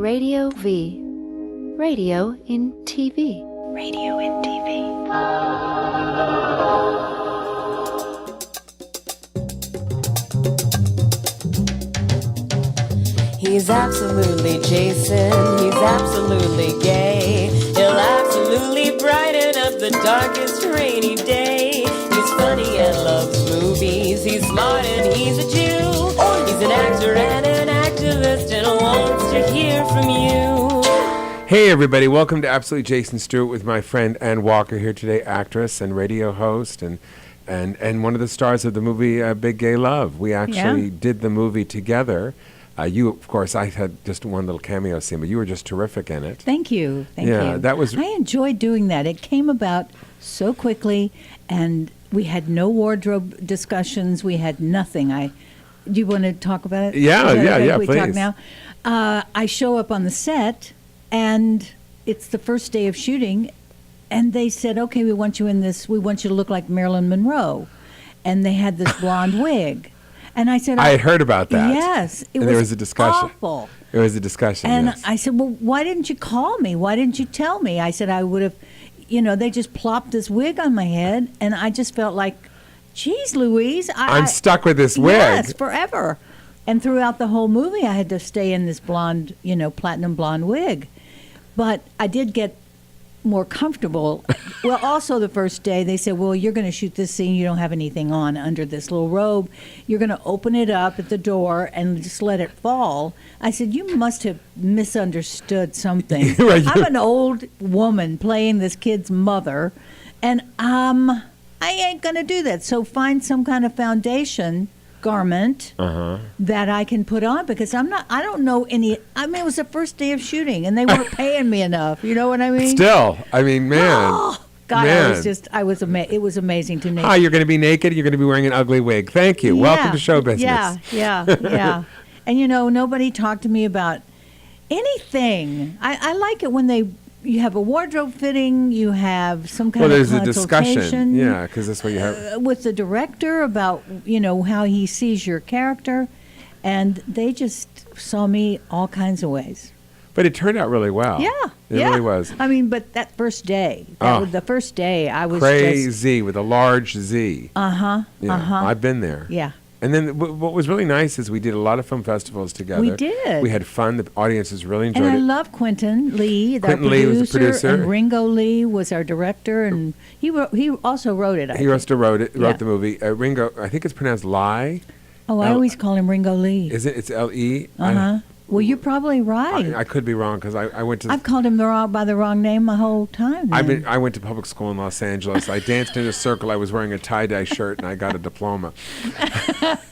Radio V. Radio in TV. Radio in TV. He's absolutely Jason, he's absolutely gay. He'll absolutely brighten up the darkest rainy day. He's funny and loves movies, he's smart and he's a Jew. He's an actor and an activist and wants to hear from you. Hey everybody, welcome to Absolutely Jason Stuart with my friend Ann Walker here today, actress and radio host and one of the stars of the movie Big Gay Love. We actually did the movie together. You, of course, I had just one little cameo scene, but you were just terrific in it. Thank you. Thank you. That was. I enjoyed doing that. It came about so quickly, and we had no wardrobe discussions. We had nothing. Do you want to talk about it? Yeah, we please. talk now. I show up on the set, and it's the first day of shooting, and they said, "Okay, we want you in this. We want you to look like Marilyn Monroe," and they had this blonde wig. And I said, I had heard about that. Yes. There was a discussion. Awful. There was a discussion, And yes. I said, well, why didn't you call me? Why didn't you tell me? I said I would have, they just plopped this wig on my head, and I just felt like, geez, Louise. I'm stuck with this wig. Yes, forever. And throughout the whole movie, I had to stay in this blonde, platinum blonde wig. But I did get more comfortable. Well, also the first day they said, well, you're going to shoot this scene, you don't have anything on under this little robe, you're going to open it up at the door and just let it fall. I said, you must have misunderstood something. Right, I'm an old woman playing this kid's mother, and I ain't going to do that. So find some kind of foundation garment that I can put on, because I don't know any. I mean, it was the first day of shooting and they weren't paying me enough. You know what I mean? Still, I mean, man. Oh, God, man. It was amazing to me. Hi, you're going to be naked, you're going to be wearing an ugly wig. Thank you. Welcome to show business. Yeah. And nobody talked to me about anything. I like it when you have a wardrobe fitting, you have some kind of there's a consultation. discussion. Yeah, because that's what you have. With the director about, how he sees your character. And they just saw me all kinds of ways. But it turned out really well. Yeah. It really was. I mean, but that first day, was the first day I was crazy with a large Z. I've been there. Yeah. And then what was really nice is we did a lot of film festivals together. We did. We had fun. The audiences really enjoyed and it. I love Quentin Lee, Quentin Lee was the producer. And Ringo Lee was our director, and he also wrote it. He also wrote the movie. Ringo, I think it's pronounced Lie. Oh, I always call him Ringo Lee. Is it? It's L-E? Well, you're probably right. I could be wrong because I went to. I've called him by the wrong name my whole time. I went to public school in Los Angeles. I danced in a circle. I was wearing a tie-dye shirt, and I got a diploma.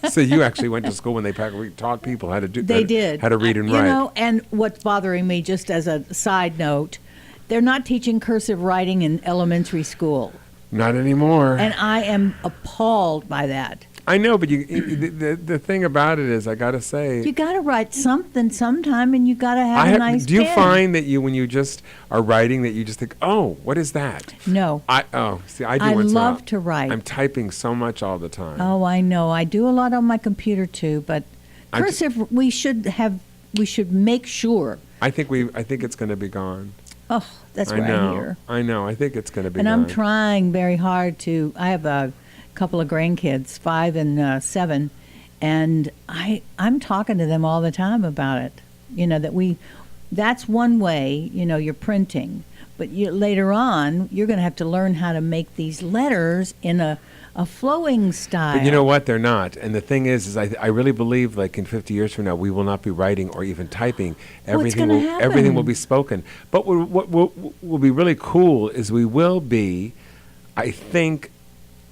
So you actually went to school when they taught people how to do. They did. How to read and write. And what's bothering me, just as a side note, they're not teaching cursive writing in elementary school. Not anymore. And I am appalled by that. I know, but the thing about it is, I got to say, you got to write something sometime, and you got to have a nice. Do you pen. find that when you just are writing, that you just think, oh, what is that? No. I do. I love to write. I'm typing so much all the time. Oh, I know. I do a lot on my computer too, but cursive we should make sure. I think it's going to be gone. Oh, that's what I hear. I know. I think it's going to be and gone. I'm trying very hard to. I have a couple of grandkids, 5 and 7, and I'm talking to them all the time about it. That's one way. You're printing, but later on you're going to have to learn how to make these letters in a flowing style. But you know what? They're not. And the thing is I really believe, like in 50 years from now, we will not be writing or even typing. Everything will be spoken. But what will be really cool is we will be, I think,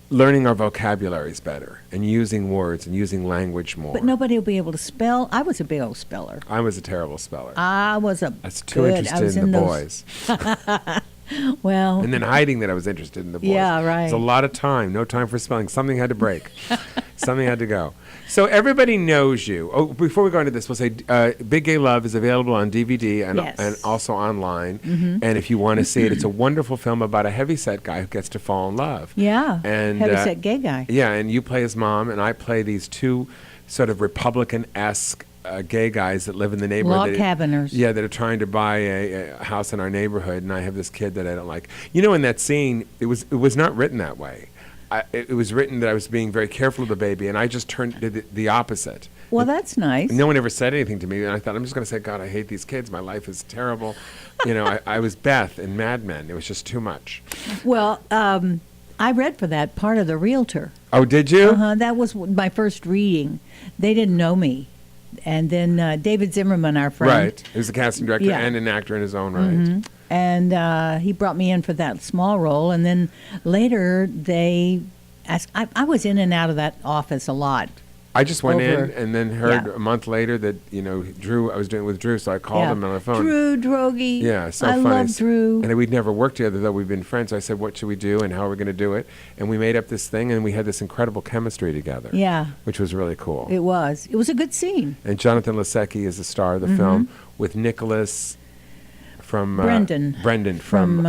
learning our vocabularies better and using words and using language more. But nobody will be able to spell. I was a big old speller. I was a terrible speller. I was too interested in the boys. Well. And then hiding that I was interested in the boys. Yeah, right. It's a lot of time. No time for spelling. Something had to break. Something had to go. So everybody knows you. Oh, before we go into this, we'll say Big Gay Love is available on DVD and also online. Mm-hmm. And if you want to see it, it's a wonderful film about a heavyset guy who gets to fall in love. Yeah, and heavyset gay guy. Yeah, and you play his mom, and I play these two sort of Republican-esque gay guys that live in the neighborhood. Log cabiners. Yeah, that are trying to buy a house in our neighborhood, and I have this kid that I don't like. You know, in that scene, it was not written that way. It was written that I was being very careful of the baby, and I just did the opposite. Well, that's nice. No one ever said anything to me, and I thought, I'm just going to say, God, I hate these kids. My life is terrible. You know, I was Beth in Mad Men. It was just too much. Well, I read for that part of The Realtor. Oh, did you? That was my first reading. They didn't know me. And then David Zimmerman, our friend. Right. He was a casting director and an actor in his own right. Mm-hmm. And he brought me in for that small role. And then later they asked, I was in and out of that office a lot. I just went in and then heard a month later that, you know, Drew, I was doing it with Drew, so I called him on the phone. Drew Droege. Yeah, so I funny. love Drew. And we'd never worked together, though we've been friends. So I said, what should we do and how are we going to do it? And we made up this thing, and we had this incredible chemistry together. Yeah. Which was really cool. It was. It was a good scene. And Jonathan Lasecki is the star of the film with Nicholas from... Brendan from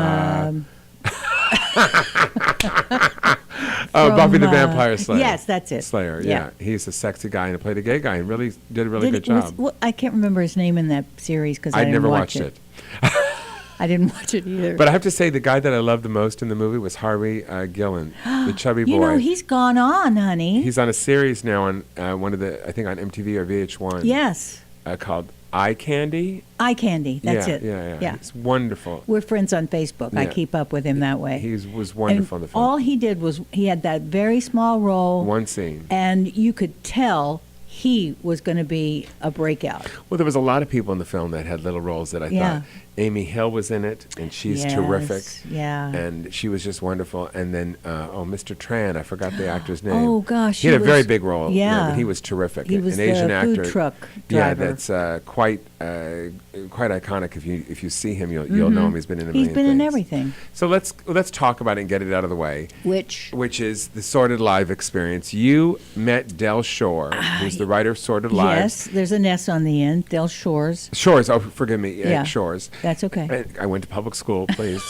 Buffy the Vampire Slayer. Yes, that's it. Slayer, yeah. He's a sexy guy and played a gay guy and really did a really good job. I can't remember his name in that series because I'd never watched it. I didn't watch it either. But I have to say, the guy that I loved the most in the movie was Harvey Gillen, the chubby boy. You know, he's gone on, honey. He's on a series now on one of the, I think on MTV or VH1. Yes. Called Eye Candy. Eye Candy, that's it. Yeah. It's wonderful. We're friends on Facebook. Yeah. I keep up with him that way. He was wonderful in the film. All he did was he had that very small role. One scene. And you could tell he was going to be a breakout. Well, there was a lot of people in the film that had little roles that I thought. Amy Hill was in it, and she's terrific. Yeah. And she was just wonderful. And then, Mr. Tran, I forgot the actor's name. Oh, gosh. He had a very big role. Yeah. But he was terrific. He was an Asian the actor. food truck driver. Yeah, that's quite iconic. If you see him, you'll know him. He's been in a million He's been things. in everything. So let's talk about it and get it out of the way. Which is the Sordid Live experience. You met Del Shore, who's the writer of Sordid Lives. Yes, there's an S on the end. Del Shores. Shores. Oh, forgive me. Yeah, Shores. That's okay. I went to public school. Please,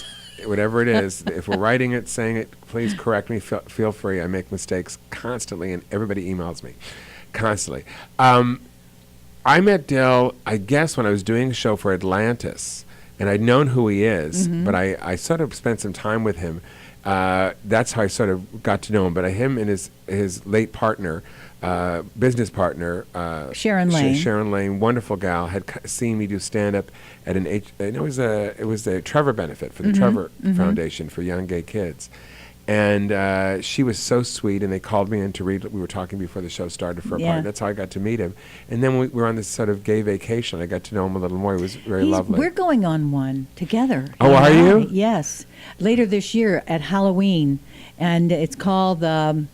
whatever it is, if we're writing it, saying it, please correct me. Feel free. I make mistakes constantly, and everybody emails me constantly. I met Del, I guess, when I was doing a show for Atlantis, and I'd known who he is, but I sort of spent some time with him. That's how I sort of got to know him. But him and his late partner, business partner, Sharon Lane. Sharon Lane, wonderful gal, had seen me do stand-up at it was a Trevor benefit for the Trevor Foundation for young gay kids. And she was so sweet, and they called me in to read. We were talking before the show started for a part. That's how I got to meet him. And then we were on this sort of gay vacation. I got to know him a little more. He was very lovely. We're going on one together. Oh, are you? Yes. Later this year at Halloween. And it's called... the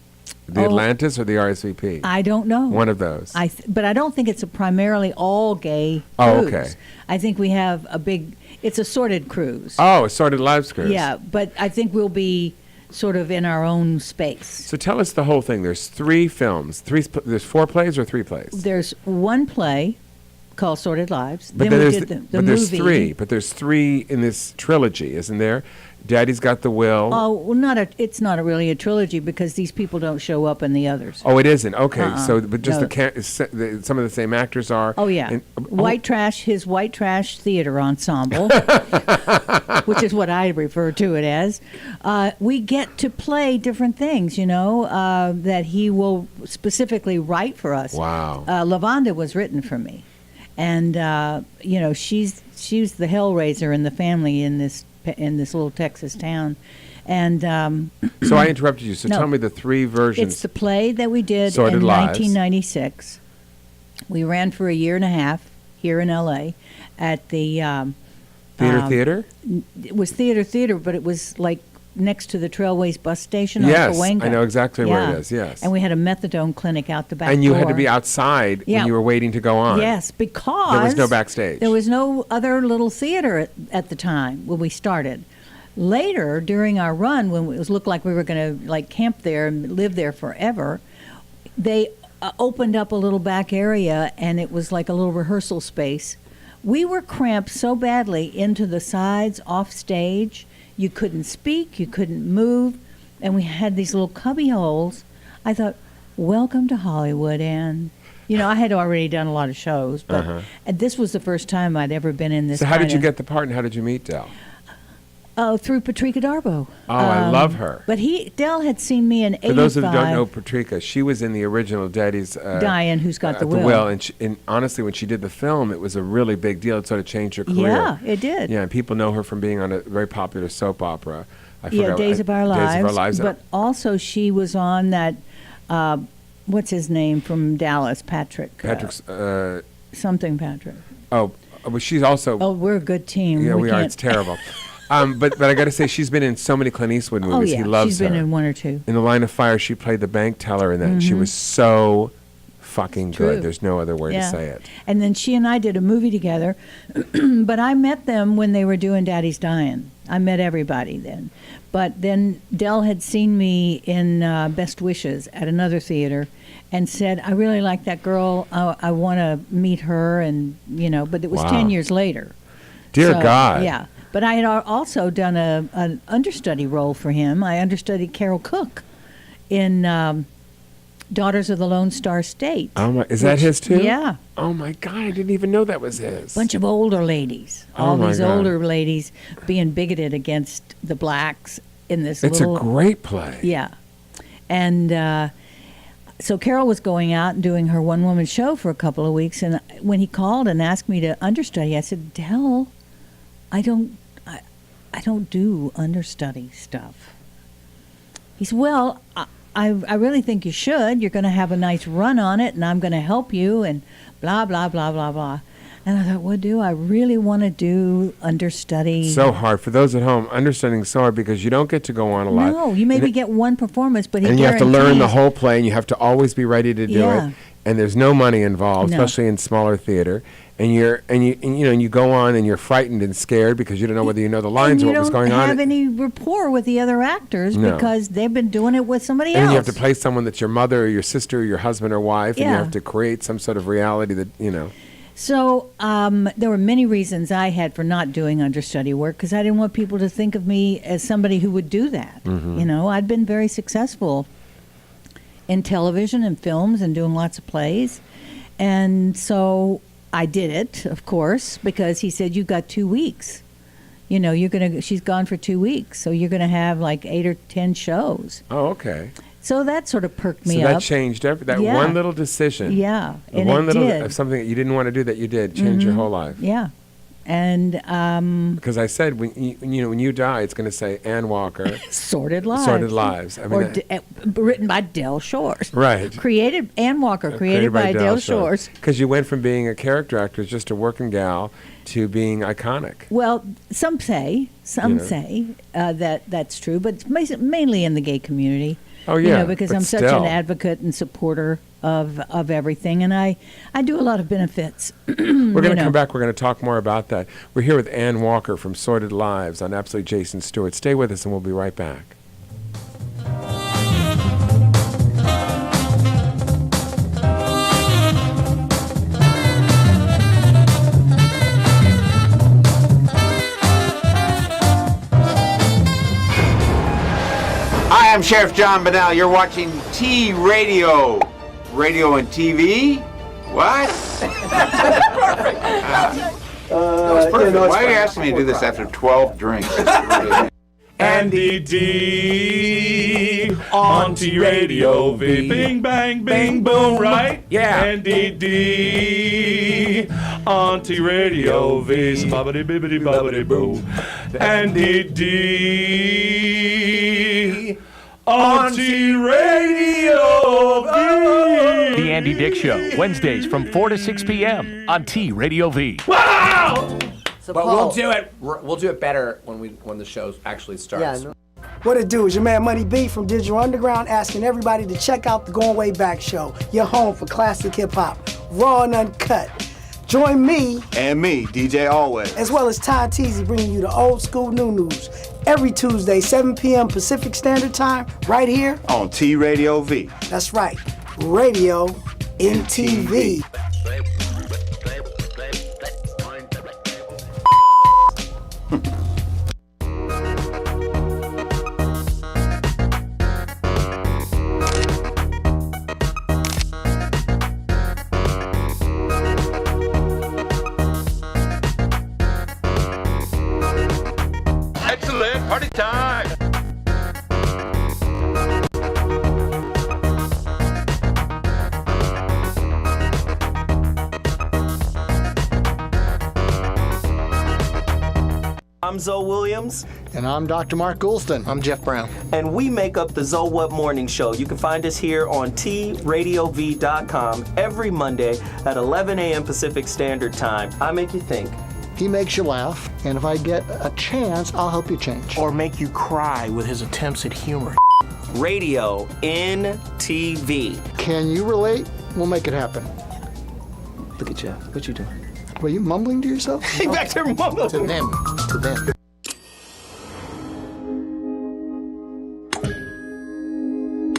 Atlantis or the RSVP? I don't know. One of those. But I don't think it's a primarily all gay cruise. Oh, okay. I think we have it's a sorted cruise. Oh, a Sordid Lives cruise. Yeah, but I think we'll be sort of in our own space. So tell us the whole thing. There's 3 films. There's 4 plays or 3 plays? There's one play called Sordid Lives. But then we did the movie. There's 3. But there's 3 in this trilogy, isn't there? Daddy's Got the Will. Oh, well, it's not really a trilogy because these people don't show up in the others. Oh, it isn't. Okay, so but just no. some of the same actors are. Oh yeah, his white trash theater ensemble, which is what I refer to it as. We get to play different things, that he will specifically write for us. Wow. Lavonda was written for me, and she's the Hellraiser in the family in this little Texas town. And so I interrupted you. So tell me the 3 versions. It's the play that we did Sordid in Lives. 1996. We ran for a year and a half here in L.A. at the Theater? It was theater, but it was like next to the Trailways bus station on Yes, Cahuenga. I know exactly where it is, yes. And we had a methadone clinic out the back And you door. had to be outside when you were waiting to go on. Yes, because there was no backstage. There was no other little theater at the time when we started. Later, during our run, when it looked like we were going to camp there and live there forever, they opened up a little back area, and it was like a little rehearsal space. We were cramped so badly into the sides, off stage. You couldn't speak, you couldn't move, and we had these little cubby holes. I thought, welcome to Hollywood, Anne. I had already done a lot of shows, but this was the first time I'd ever been in this. So how did you get the part, and how did you meet Del? Through Patrika Darbo. Oh, I love her. But Del had seen me in 85. For those who don't know Patrika, she was in the original Daddy's... Diane, Who's Got the Will. And honestly, when she did the film, it was a really big deal. It sort of changed her career. Yeah, it did. Yeah, and people know her from being on a very popular soap opera. Days of Our Lives. Days of Our Lives. But also she was on that, what's his name from Dallas? Patrick. Something Patrick. Oh, but she's also... Oh, we're a good team. Yeah, we are. It's terrible. But I got to say, she's been in so many Clint Eastwood movies. Oh, yeah. He loves she's been her. in one or two. In The Line of Fire, she played the bank teller in that. And she was so fucking good. There's no other way to say it. And then she and I did a movie together. But I met them when they were doing Daddy's Dying. I met everybody then. But then Del had seen me in Best Wishes at another theater and said, I really like that girl. I want to meet her. And, but it was 10 years later. Dear God. Yeah. But I had also done an understudy role for him. I understudied Carol Cook in Daughters of the Lone Star State. Oh my! Is that his too? Yeah. Oh my God! I didn't even know that was his. Bunch of older ladies. All these older ladies being bigoted against the blacks in this. It's a great play. Yeah, and so Carol was going out and doing her one-woman show for a couple of weeks, and when he called and asked me to understudy, I said, Del, I don't do understudy stuff. He said, well, I really think you should. You're going to have a nice run on it, and I'm going to help you, and blah, blah, blah, blah, blah. And I thought, well, do I really want to do understudy? So hard. For those at home, understudying so hard because you don't get to go on a lot. No, you maybe get one performance, but and you have to learn the whole play, and you have to always be ready to do it. And there's no money involved, especially in smaller theater. And you go on and you're frightened and scared because you don't know whether you know the lines or what was going on. You don't have any rapport with the other actors because they've been doing it with somebody else. And you have to play someone that's your mother or your sister or your husband or wife, and you have to create some sort of reality that. So there were many reasons I had for not doing understudy work because I didn't want people to think of me as somebody who would do that. Mm-hmm. I'd been very successful in television and films and doing lots of plays. And so I did it, of course, because he said, you've got 2 weeks. She's gone for 2 weeks, so you're going to have like 8 or 10 shows. Oh, okay. So that sort of perked me up. So that changed everything. That one little decision. Yeah. And one little of something that you didn't want to do that you did changed your whole life. Yeah. And because I said when you die, it's going to say Ann Walker. Sordid Lives. Sordid Lives. I mean, written by Del Shores. Right. Ann Walker, created by Del Shores. Because you went from being a character actress, just a working gal, to being iconic. Well, some say that that's true, but it's mainly in the gay community. Oh yeah, because I'm such an advocate and supporter of everything, and I do a lot of benefits. We're going to come back. We're going to talk more about that. We're here with Ann Walker from Sordid Lives on Absolutely Jason Stewart. Stay with us, and we'll be right back. Hi, I'm Sheriff John Bonnell. You're watching T-Radio. Radio and TV? What? Perfect. That was perfect. Why are you asking me to do this after 12 drinks? Andy D on T-Radio V. Bing, bang, bing, boom, right? Yeah. Andy D on T-Radio V. Bobbity, bibbity, bobbity, boo. Andy D on T-Radio V. The Andy Dick Show, Wednesdays from 4 to 6 p.m. on T-Radio V. Wow! So but Paul, we'll do it better when the show actually starts. Yeah, What it do is your man Money B from Digital Underground asking everybody to check out the Going Way Back show, your home for classic hip-hop, raw and uncut. Join me and me, DJ Always, as well as Ty Teasy, bringing you the old school new news every Tuesday, 7 p.m. Pacific Standard Time, right here on T-Radio V. That's right, Radio in TV. I'm Zoe Williams. And I'm Dr. Mark Goulston. I'm Jeff Brown. And we make up the Zoe What Morning Show. You can find us here on TRadiov.com every Monday at 11 a.m. Pacific Standard Time. I make you think. He makes you laugh, and if I get a chance, I'll help you change. Or make you cry with his attempts at humor. Radio in TV. Can you relate? We'll make it happen. Look at Jeff. What you doing? Were you mumbling to yourself? Hey, back there mumbling. To them. To them.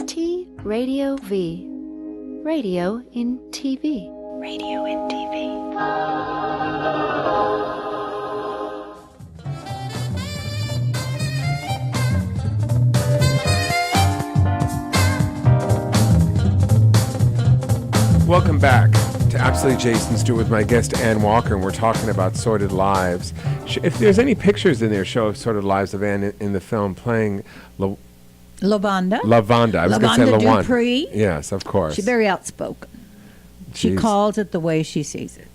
T Radio V. Radio in TV. Radio in TV. Welcome back to Absolutely Jason Stewart with my guest Ann Walker, and we're talking about Sordid Lives. If there's any pictures in there, show of Sordid Lives of Ann in the film playing Lavonda. I was going to say Lavonda Dupree. Yes, of course. She's very outspoken. She calls it the way she sees it.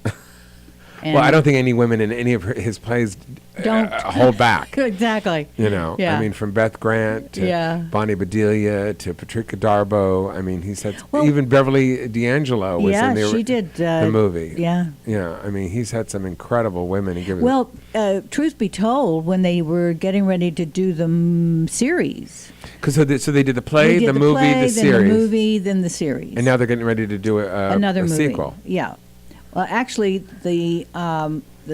Well, I don't think any women in any of his plays don't hold back. Exactly. You know, Yeah. I mean, from Beth Grant to Bonnie Bedelia to Patricia Darbo. I mean, he's had even Beverly D'Angelo was in she did the movie. Yeah. Yeah, I mean, he's had some incredible women. Truth be told, when they were getting ready to do the series. So they did the play, the movie, the series. Then the movie, then the series. And now they're getting ready to do another movie. Sequel. Yeah. Well, actually, the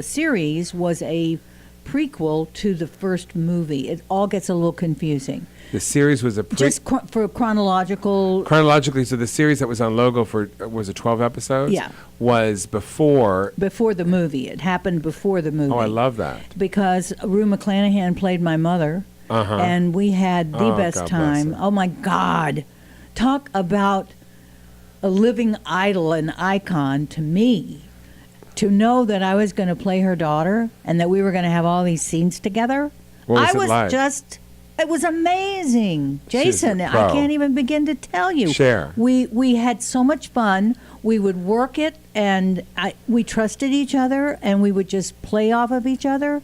series was a prequel to the first movie. It all gets a little confusing. The series was just for chronological. Chronologically, so the series that was on Logo for was it 12 episodes? Yeah. Was before the movie. It happened before the movie. Oh, I love that. Because Rue McClanahan played my mother, and we had the best God time. bless her. Oh my God! Talk about a living idol and icon to me. To know that I was going to play her daughter and that we were going to have all these scenes together. What was it like? It was amazing. Jason, I can't even begin to tell you. Share. We had so much fun. We would work it, and we trusted each other, and we would just play off of each other.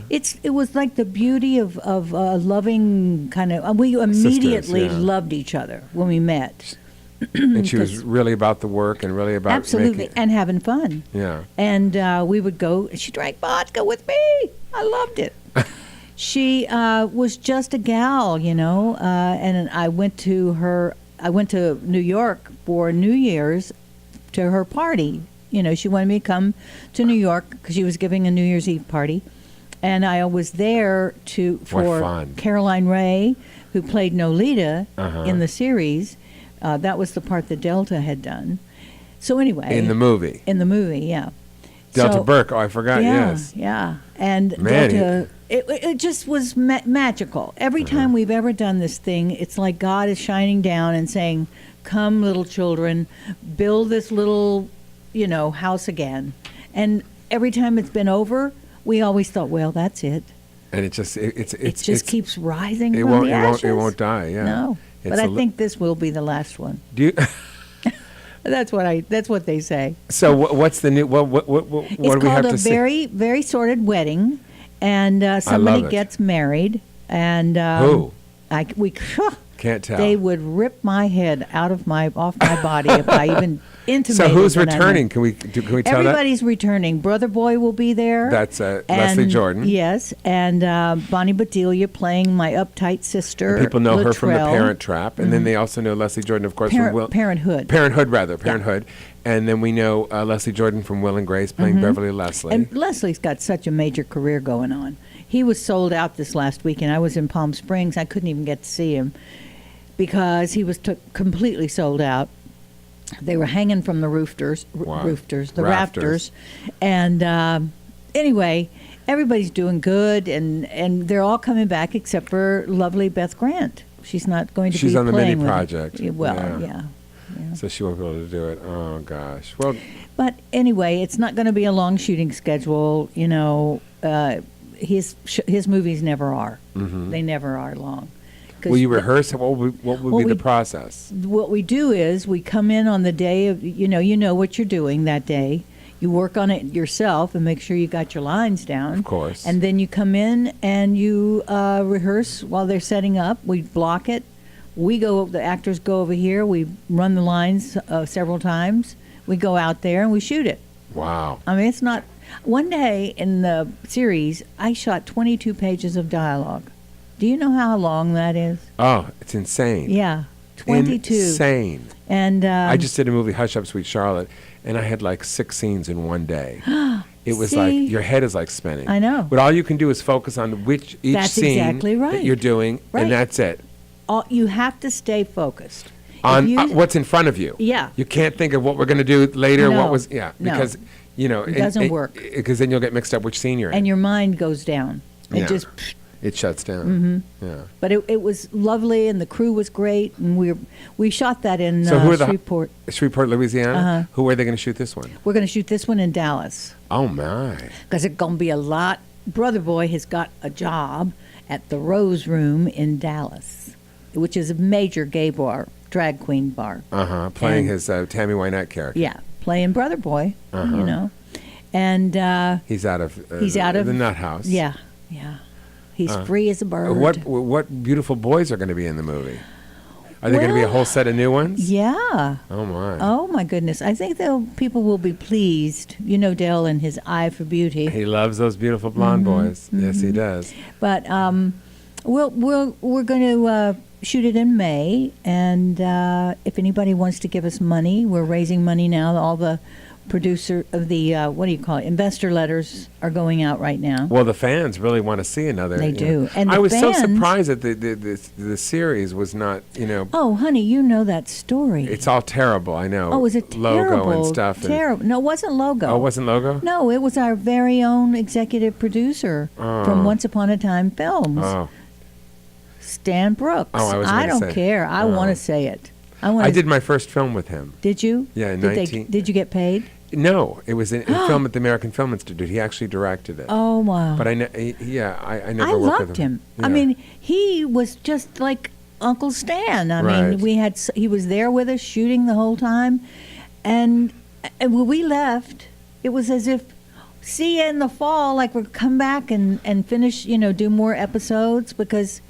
It was like the beauty of a loving kind of. We immediately loved each other when we met. And she was really about the work and really about and having fun. Yeah. And we would go. She drank vodka with me. I loved it. She was just a gal, you know. And I went to New York for New Year's to her party. You know, she wanted me to come to New York because she was giving a New Year's Eve party, and I was there for Caroline Ray, who played Nolita in the series. That was the part that Delta had done. So anyway. In the movie, yeah. Delta Burke. Oh, I forgot. Yeah, yes. Yeah. And Delta, it just was magical. Every time we've ever done this thing, it's like God is shining down and saying, "Come, little children, build this little, house again." And every time it's been over, we always thought, "Well, that's it." And it just keeps rising. It from the ashes. It won't die. Yeah. No. But I think this will be the last one. Do you? That's what they say. So what's the new? What do we have to see? It's called A Very, Very Sordid Wedding, and somebody gets married, and who? We can't tell. They would rip my head off my body if I even intimated. So who's returning? Can we tell that? Everybody's returning. Brother Boy will be there. That's Leslie Jordan. Yes, and Bonnie Bedelia playing my uptight sister. And people know Latrell. her from The Parent Trap, and then they also know Leslie Jordan, of course, from Parenthood. Parenthood. And then we know Leslie Jordan from Will and Grace playing Beverly Leslie. And Leslie's got such a major career going on. He was sold out this last weekend. I was in Palm Springs. I couldn't even get to see him because he was completely sold out. They were hanging from the rafters. And anyway, everybody's doing good, and they're all coming back except for lovely Beth Grant. She's not going to be on the mini with project. Well, yeah. So she won't be able to do it. Oh gosh. Well, but anyway, it's not going to be a long shooting schedule. His movies never are. They never are long. Will you rehearse? What would be the process? What we do is we come in on the day of, you know what you're doing that day. You work on it yourself and make sure you got your lines down. Of course. And then you come in and you rehearse while they're setting up. We block it. The actors go over here. We run the lines several times. We go out there and we shoot it. Wow. I mean, it's not. One day in the series, I shot 22 pages of dialogue. Do you know how long that is? Oh, it's insane. Yeah, 22. Insane. And I just did a movie, Hush Up, Sweet Charlotte, and I had like 6 scenes in one day. It was like, your head is like spinning. I know. But all you can do is focus on each That's scene exactly right. that you're doing, Right. and that's it. You have to stay focused. On what's in front of you. Yeah. You can't think of what we're going to do later, No, no. no. Because, It doesn't work. Because then you'll get mixed up which scene you're in. And your mind goes down. It Yeah. just. It shuts down. Yeah. But it was lovely, and the crew was great, and we shot that in So who are Shreveport. Shreveport, Louisiana? Uh-huh. Who are they going to shoot this one? We're going to shoot this one in Dallas. Oh, my. Because it's going to be a lot. Brother Boy has got a job at the Rose Room in Dallas, which is a major gay bar, drag queen bar. Uh-huh. Playing his Tammy Wynette character. Yeah, playing Brother Boy, you know. And he's out of the Nut House. Yeah, yeah. He's free as a bird. What beautiful boys are going to be in the movie? Are there going to be a whole set of new ones? Yeah. Oh, my. Oh, my goodness. I think people will be pleased. You know Dell and his eye for beauty. He loves those beautiful blonde boys. Yes, he does. But we're going to shoot it in May, and if anybody wants to give us money, we're raising money now. All the producer of the investor letters are going out right now. Well, the fans really want to see another. They do. And I the was so fans- surprised that the series was not, Oh, honey, you know that story. It's all terrible, I know. Oh, was it terrible? Logo and stuff. Terrible. No, it wasn't Logo. Oh, it wasn't Logo? No, it was our very own executive producer from Once Upon a Time Films, Oh. Stan Brooks. Oh, I was gonna don't say. care. I want to say it. I did my first film with him. Did you? Yeah, in Did you get paid? No, it was a film at the American Film Institute. He actually directed it. Oh, wow. But I never I worked with loved him. him. Yeah. I mean, he was just like Uncle Stan. I Right. mean, he was there with us shooting the whole time, and when we left, it was as if, see you in the fall, like we'll come back and finish, do more episodes, because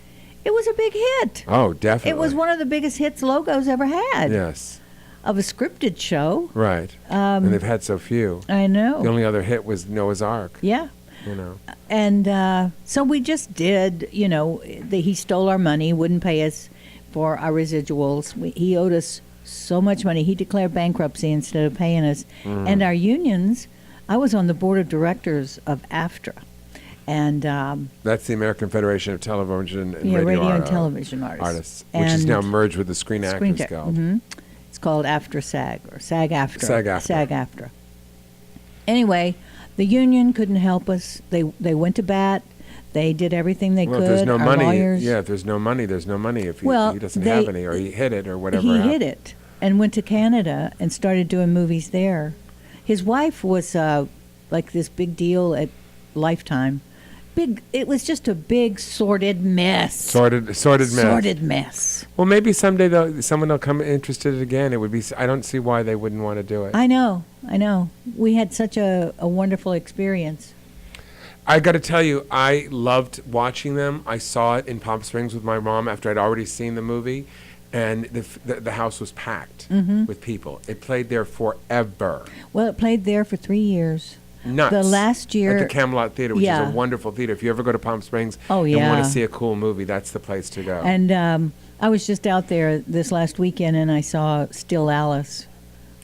it was a big hit. Oh, definitely. It was one of the biggest hits Logo's ever had. Yes. Of a scripted show. Right. And they've had so few. I know. The only other hit was Noah's Ark. Yeah. You know. And so we just did, he stole our money, wouldn't pay us for our residuals. He owed us so much money. He declared bankruptcy instead of paying us. And our unions, I was on the board of directors of AFTRA. And that's the American Federation of Television and Radio and Television Artists. Which is now merged with the Screen Actors Guild. Mm-hmm. It's called AFTRA SAG, or SAG-AFTRA. SAG-AFTRA. SAG-AFTRA. Anyway, the union couldn't help us. They went to bat. They did everything they could. If there's no Our money, lawyers, if there's no money, there's no money. If he doesn't they- have any, or he hid it, or whatever. He happened. hid it and went to Canada and started doing movies there. His wife was like this big deal at Lifetime. It was just a big sordid mess. Sordid mess. Sordid mess. Well, maybe someday someone will come interested again. It would be. I don't see why they wouldn't want to do it. I know. We had such a wonderful experience. I got to tell you, I loved watching them. I saw it in Palm Springs with my mom after I'd already seen the movie, and the house was packed with people. It played there forever. Well, it played there for 3 years. Nuts. The last year at the Camelot Theater, which is yeah. a wonderful theater. If you ever go to Palm Springs and want to see a cool movie, that's the place to go. And I was just out there this last weekend, and I saw Still Alice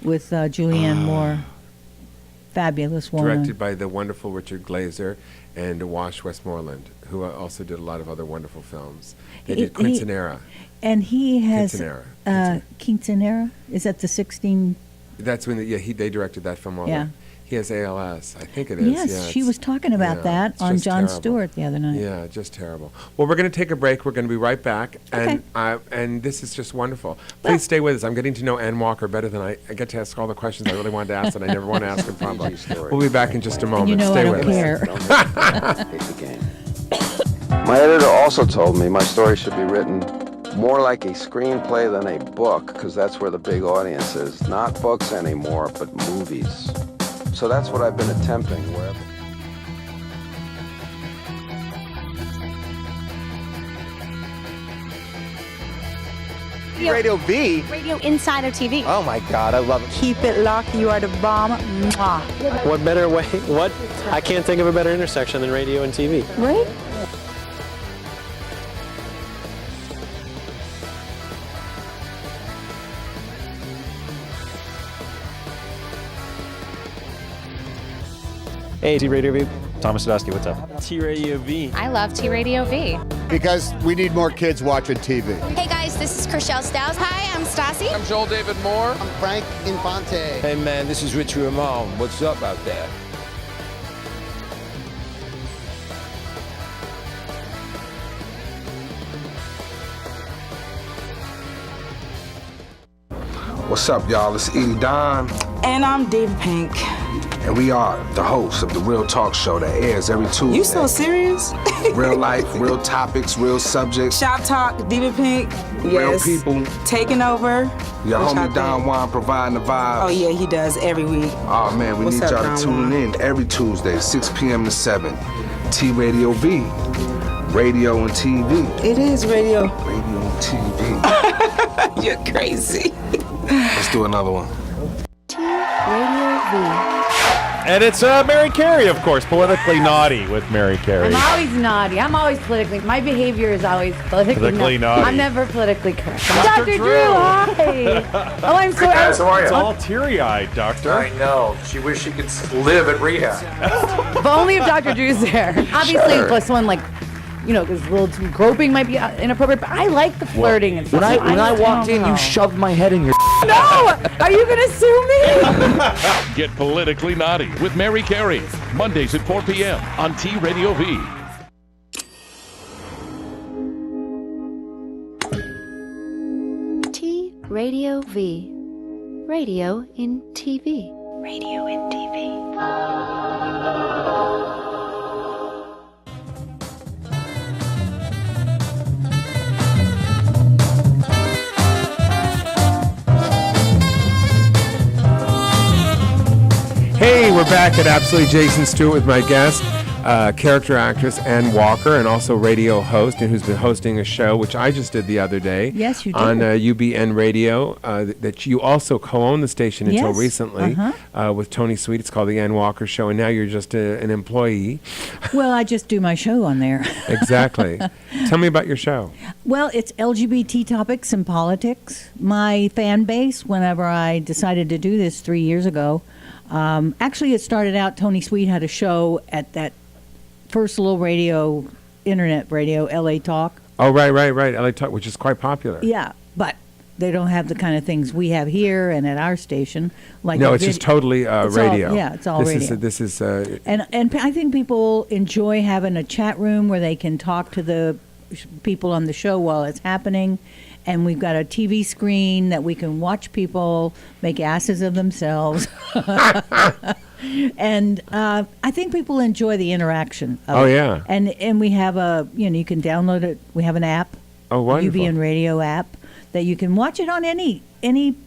with Julianne Moore. Fabulous woman. Directed by the wonderful Richard Glazer and Wash Westmoreland, who also did a lot of other wonderful films. They did Quinceanera. And he has Quinceanera. Quinceanera. Is that the 16? That's when they directed that film. Yeah. He has ALS. I think it is. Yes, yeah, she was talking about that on Jon Stewart the other night. Yeah, just terrible. Well, we're going to take a break. We're going to be right back. Okay. And this is just wonderful. Please stay with us. I'm getting to know Ann Walker better than I get to ask all the questions I really wanted to ask that I never want to ask in public. We'll be back in just a moment. And you know stay I don't with care. My editor also told me my story should be written more like a screenplay than a book, because that's where the big audience is. Not books anymore, but movies. So that's what I've been attempting wherever. Radio V? Radio inside of TV. Oh my God, I love it. Keep it locked. You are the bomb. Mwah. What better way? What? I can't think of a better intersection than radio and TV. Right? Hey, T Radio V. Thomas Sadowski, what's up? T Radio V. I love T Radio V. Because we need more kids watching TV. Hey guys, this is Chriselle Stiles. Hi, I'm Stassi. I'm Joel David Moore. I'm Frank Infante. Hey man, this is Rich Ramon. What's up out there? What's up, y'all? It's E. Don. And I'm Dave Pink. And we are the hosts of the Real Talk Show that airs every Tuesday. You so serious? Real life, real topics, real subjects. Shop Talk, Diva Pink. Real Yes. people. Taking over. Your What y'all homie Don think? Juan providing the vibes. Oh yeah, he does every week. Oh man, we What's need up, y'all Don to tune Juan? in every Tuesday, 6 p.m. to 7. T Radio V. Radio and TV. It is radio. Radio and TV. You're crazy. Let's do another one. Radio V. And it's Mary Carey, of course, Politically Naughty with Mary Carey. I'm always naughty. I'm always politically. My behavior is always politically naughty. I'm never politically correct. Dr. Dr. Drew. Hi. Oh, I'm so. Guys, how are you? It's all teary-eyed, Doctor. I know. She wished she could live at rehab. If only if Dr. Drew's there. Obviously, Sure. if someone like, because a little too groping might be inappropriate. But I like the flirting and stuff. When I walked in, you shoved my head in your. No! Are you gonna sue me? Get Politically Naughty with Mary Carey. Mondays at 4 p.m. on T Radio V. T Radio V. Radio in TV. Radio in TV. Hey, we're back at Absolutely Jason Stuart with my guest, character actress Ann Walker, and also radio host, and who's been hosting a show, which I just did the other day. Yes, you did. On UBN Radio, that you also co-own the station until Yes, recently with Tony Sweet. It's called The Ann Walker Show, and now you're just an employee. Well, I just do my show on there. Exactly. Tell me about your show. Well, it's LGBT topics and politics. My fan base, whenever I decided to do this 3 years ago, actually it started out, Tony Sweet had a show at that first little radio, internet radio, LA Talk. Oh, right. LA Talk, which is quite popular. Yeah, but they don't have the kind of things we have here and at our station. Like No, a it's just video- totally it's radio. all- yeah, it's all radio. This is. And I think people enjoy having a chat room where they can talk to the people on the show while it's happening. And we've got a TV screen that we can watch people make asses of themselves. And I think people enjoy the interaction of Oh, it. yeah. And we have you can download it. We have an app. Oh, wonderful. UBN Radio app that you can watch it on any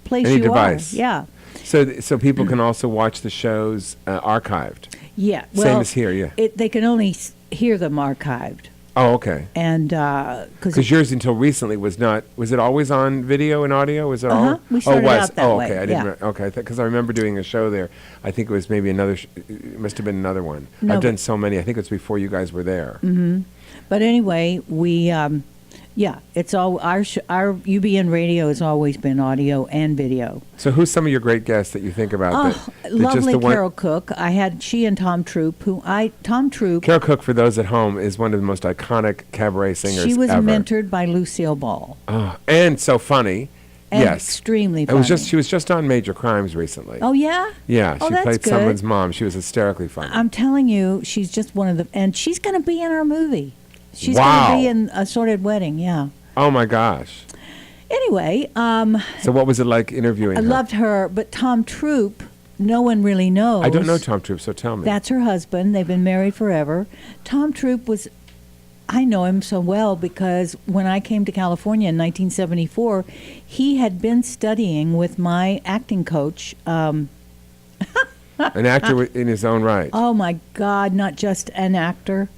place Any you device. are. Yeah. So people can also watch the shows archived. Yeah. Same Well, as here, yeah. They can only hear them archived. Oh, okay. And Because yours until recently was not. Was it always on video and audio? Was it all? We started oh, it was. out that oh, way, okay. I didn't. yeah. Okay, because I remember doing a show there. I think it was maybe another. It must have been another one. No, I've done but- so many. I think it was before you guys were there. Hmm. But anyway, we it's all our UBN radio has always been audio and video. So who's some of your great guests that you think about? that Lovely just the one- Carol Cook. She and Tom Troop, Tom Troop. Carol Cook, for those at home, is one of the most iconic cabaret singers She was ever. mentored by Lucille Ball. Oh, and so funny. And yes. extremely It was funny. she was just on Major Crimes recently. Oh yeah. Yeah, Oh, she that's played good. someone's mom. She was hysterically funny. I'm telling you, she's just one of the, and she's going to be in our movie. She's Wow. going to be in Assorted Wedding. Yeah. Oh my gosh. Anyway, So what was it like interviewing I her? loved her, but Tom Troop, no one really knows. I don't know Tom Troop, so tell me. That's her husband. They've been married forever. Tom Troop I know him so well because when I came to California in 1974, he had been studying with my acting coach, An actor in his own right. Oh my God, not just an actor.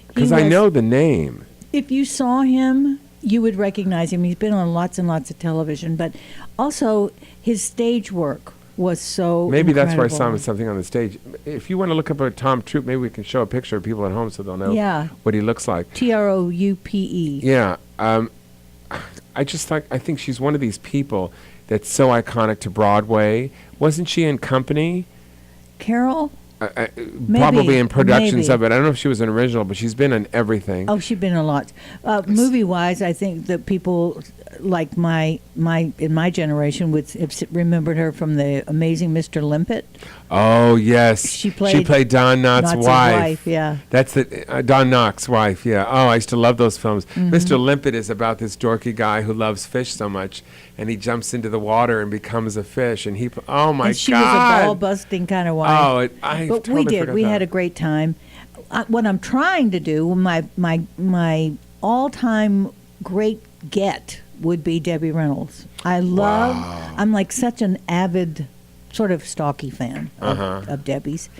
Because I know the name. If you saw him, you would recognize him. He's been on lots and lots of television, but also his stage work was so Maybe that's where I incredible. saw him as something on the stage. If you want to look up a Tom Troop, maybe we can show a picture of people at home so they'll know what he looks like. Troupe. Yeah. I think she's one of these people that's so iconic to Broadway. Wasn't she in Company? Carol? Probably in productions of it. I don't know if she was an original, but she's been in everything. Oh, she's been in a lot. Movie-wise, I think that people like in my generation would have remembered her from the Amazing Mr. Limpet. Oh yes, she played Don Knotts' wife. Yeah, that's the Don Knotts' wife. Yeah. Oh, I used to love those films. Mm-hmm. Mr. Limpet is about this dorky guy who loves fish so much, and he jumps into the water and becomes a fish. And he, oh my and she God, was a ball-busting kind of wife. Oh, but totally we did. We had a great time. What I'm trying to do, my all-time great get would be Debbie Reynolds. I'm like such an avid, sort of stalky fan of Debbie's.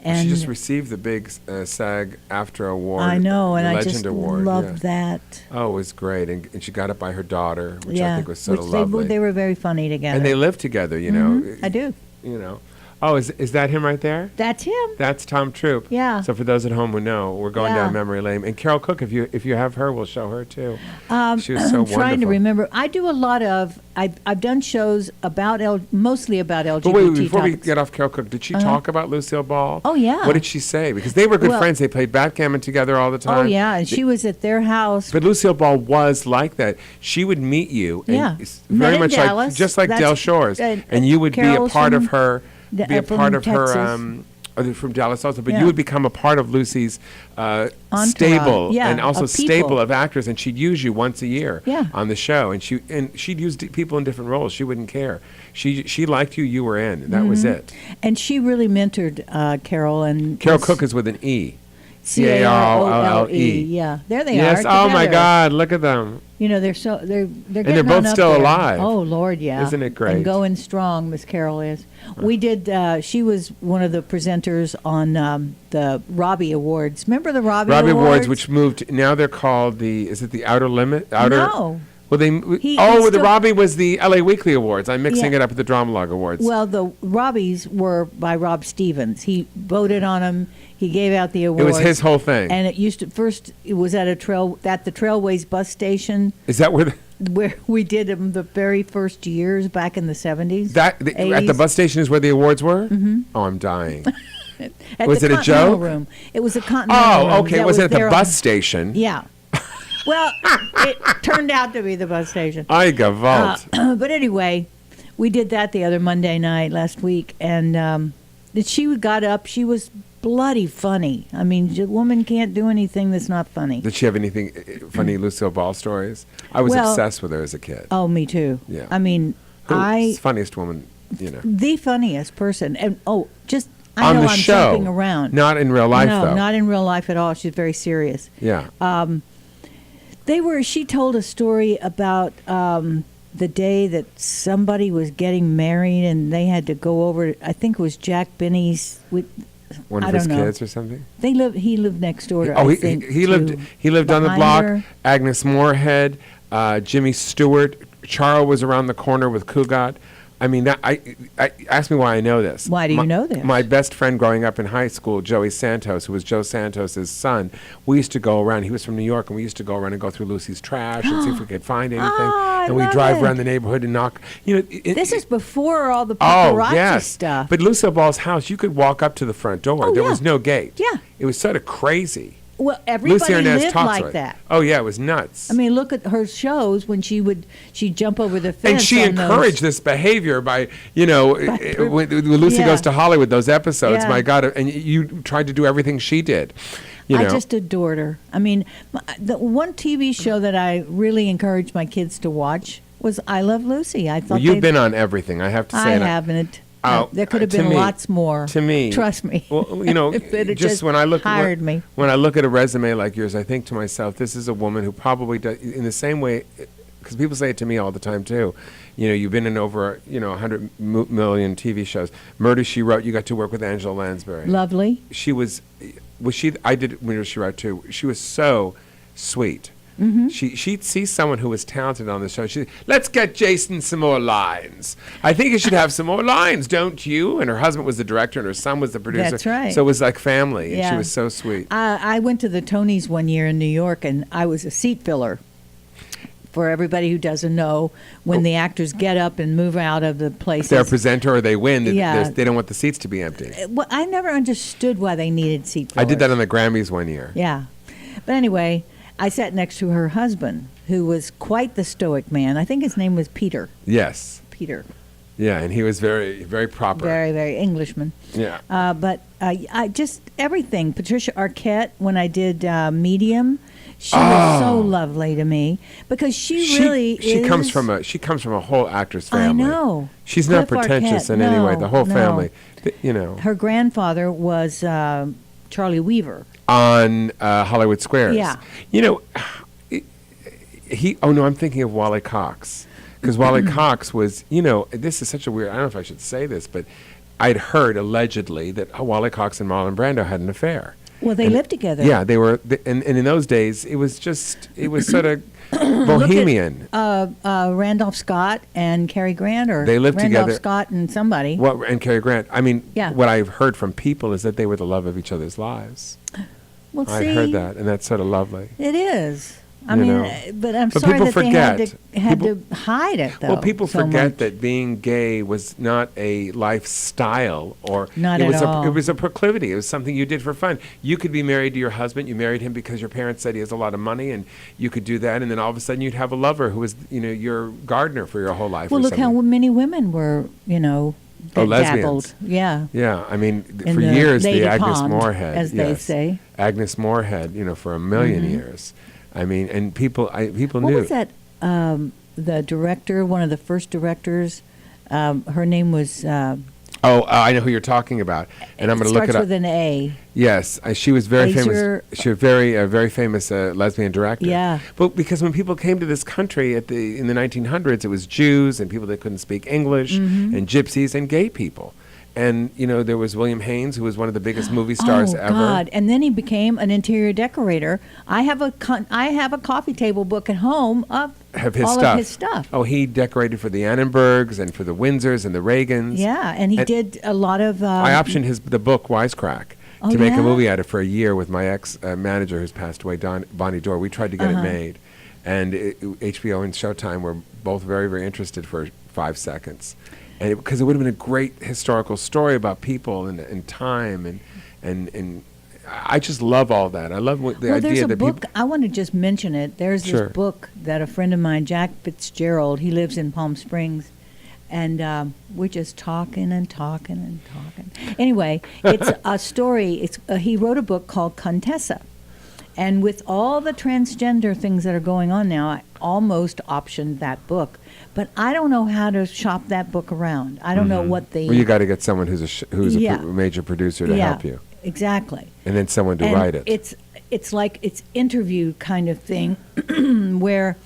And she just received the big SAG-AFTRA award. I know, and Legend I just award, loved that. Oh, it was great, and she got it by her daughter, which I think was so lovely. They were very funny together, and they lived together. You know, I do. You know. Oh, is that him right there? That's him. That's Tom Troop. Yeah. So for those at home who know, we're going down memory lane. And Carol Cook, if you have her, we'll show her too. She was so wonderful. I'm trying to remember. I do a lot of. I've done shows about mostly about LGBT. But wait, before topics. we get off Carol Cook, did she talk about Lucille Ball? Oh yeah. What did she say? Because they were good friends. They played backgammon together all the time. Oh yeah, and she was at their house. But Lucille Ball was like that. She would meet you, and very much Dallas. like just like Del Shores, and you would Carol's be a part of her. Be a from part of Texas. her, from Dallas also, but you would become a part of Lucy's stable and also staple of actors, and she'd use you once a year on the show, and she'd use people in different roles. She wouldn't care. She liked you. You were in. And that was it. And she really mentored Carol and Carol Cook is with an E. C-A-R-O-L-E. Yeah, there they are. Yes. Oh my God! Look at them. You know they're getting and they're both on up still there. alive. Oh Lord, yeah. Isn't it great? And going strong, Miss Carol is. We did. She was one of the presenters on the Robbie Awards. Remember the Robbie Awards, which moved. Now they're called Is it the Outer Limit? No. Well, the Robbie was the LA Weekly Awards. I'm mixing it up with the Dramalog Awards. Well, the Robbies were by Rob Stevens. He voted on them. He gave out the awards. It was his whole thing. And it was at the Trailways bus station. Is that where we did them the very first years back in the 70s? At the bus station is where the awards were? Mm-hmm. Oh, I'm dying. Was it a joke? Room. It was a Continental room. Oh, okay. Was it at the bus station? Yeah. Well, it turned out to be the bus station. I gavolt. But anyway, we did that the other Monday night last week, and she got up. She was bloody funny. I mean, the woman can't do anything that's not funny. Did she have anything funny Lucille Ball stories? I was obsessed with her as a kid. Oh, me too. Yeah. I mean, Who's funniest woman, you know. The funniest person. And I on know the I'm show, jumping around. Not in real life, no, though. not in real life at all. She's very serious. Yeah. She told a story about the day that somebody was getting married and they had to go over, I think it was Jack Benny's one of his kids or something. He lived next door to. He lived on the block. Her. Agnes Moorehead, Jimmy Stewart, Charles was around the corner with Cugat. I mean, ask me why I know this. Why do you know this? My best friend growing up in high school, Joey Santos, who was Joe Santos' son, we used to go around. He was from New York, and we used to go around and go through Lucy's trash and see if we could find anything. And we'd drive around the neighborhood and knock. You know, this is before all the paparazzi stuff. But Lucille Ball's house, you could walk up to the front door. There was no gate. Yeah. It was sort of crazy. Well, everybody lived like that. Oh yeah, it was nuts. I mean, look at her shows when she'd jump over the fence. And she encouraged this behavior by, when Lucy Goes to Hollywood, those episodes. My God, and you tried to do everything she did. I just adored her. I mean, the one TV show that I really encouraged my kids to watch was I Love Lucy. I thought you've been on everything. I have to say, I haven't. There could have been lots more. To me, trust me. Well, just when I look when I look at a resume like yours, I think to myself, this is a woman who probably does in the same way. because people say it to me all the time too. You know, you've been in over 100 million TV shows. Murder, She Wrote. You got to work with Angela Lansbury. Lovely. She was she? I did Murder, She Wrote too. She was so sweet. Mm-hmm. She'd see someone who was talented on the show. She'd, let's get Jason some more lines. I think you should have some more lines, don't you? And her husband was the director and her son was the producer. That's right. So it was like family, and Yeah. she was so sweet. I went to the Tonys one year in New York, and I was a seat filler. For everybody who doesn't know, when the actors get up and move out of the places. If they're a presenter or they win, Yeah. they don't want the seats to be empty. Well, I never understood why they needed seat fillers. I did that on the Grammys one year. Yeah. But anyway, I sat next to her husband, who was quite the stoic man. I think his name was Peter. Yes. Peter. Yeah, and he was very, very proper. Very, very Englishman. Yeah. But I just, everything. Patricia Arquette, when I did Medium, she was so lovely to me because she really is. comes from a whole actress family. I know. She's not Cliff pretentious Arquette. in any way. The whole No. family, you know. Her grandfather was Charlie Weaver. On Hollywood Squares. Yeah. You know, oh no, I'm thinking of Wally Cox. Because Wally Cox was, this is such a weird, I don't know if I should say this, but I'd heard allegedly that Wally Cox and Marlon Brando had an affair. Well, they lived together. Yeah, they were, and in those days, it was sort of bohemian. Look at, Randolph Scott and Cary Grant, or They lived Randolph together. Scott and somebody. And Cary Grant. I mean, Yeah. what I've heard from people is that they were the love of each other's lives. Well, I see, heard that, and that's sort of lovely. It is. I You mean, know. but I'm But sorry people that forget. they had to hide it, though. Well, people so forget much. that being gay was not a lifestyle, or Not it at was all. it was a proclivity. It was something you did for fun. You could be married to your husband. You married him because your parents said he has a lot of money, and you could do that. And then all of a sudden, you'd have a lover who was, your gardener for your whole life. Well, or look how something. many women were, that lesbians. dabbled. Yeah. Yeah, I mean, In for the years, Lady the Agnes Pond, Moorehead, as they yes. say. Agnes Moorehead, for a million Mhm. years. I mean, and people What knew. was that? The director, one of the first directors, her name was. I know who you're talking about, and I'm going to look it starts up. with an A. Yes, she was very Azer- famous. She was very famous lesbian director. Yeah. But because when people came to this country in the 1900s, it was Jews and people that couldn't speak English, Mhm. and gypsies and gay people. And there was William Haynes, who was one of the biggest movie stars Oh ever. God! And then he became an interior decorator. I have a coffee table book at home of Of his all stuff. of his stuff. Oh, he decorated for the Annenbergs and for the Windsors and the Reagans. Yeah, and he did a lot of. I optioned the book Wisecrack Oh, to make yeah? a movie out of it for a year with my ex manager who's passed away, Bonnie Dorr. We tried to get Uh-huh. it made, and HBO and Showtime were both very, very interested for 5 seconds, and because it would have been a great historical story about people and time and I just love all that. I love the Well, there's idea a that book. people. I want to just mention it. There's Sure. this book that a friend of mine, Jack Fitzgerald, he lives in Palm Springs, and we're just talking and talking and talking. Anyway, it's a story. He wrote a book called Contessa, and with all the transgender things that are going on now, I almost optioned that book. But I don't know how to shop that book around. I don't know what the. Well, you got to get someone who's a Yeah. major producer to Yeah, help you, exactly. and then someone to And write it. It's like it's interview kind of thing, where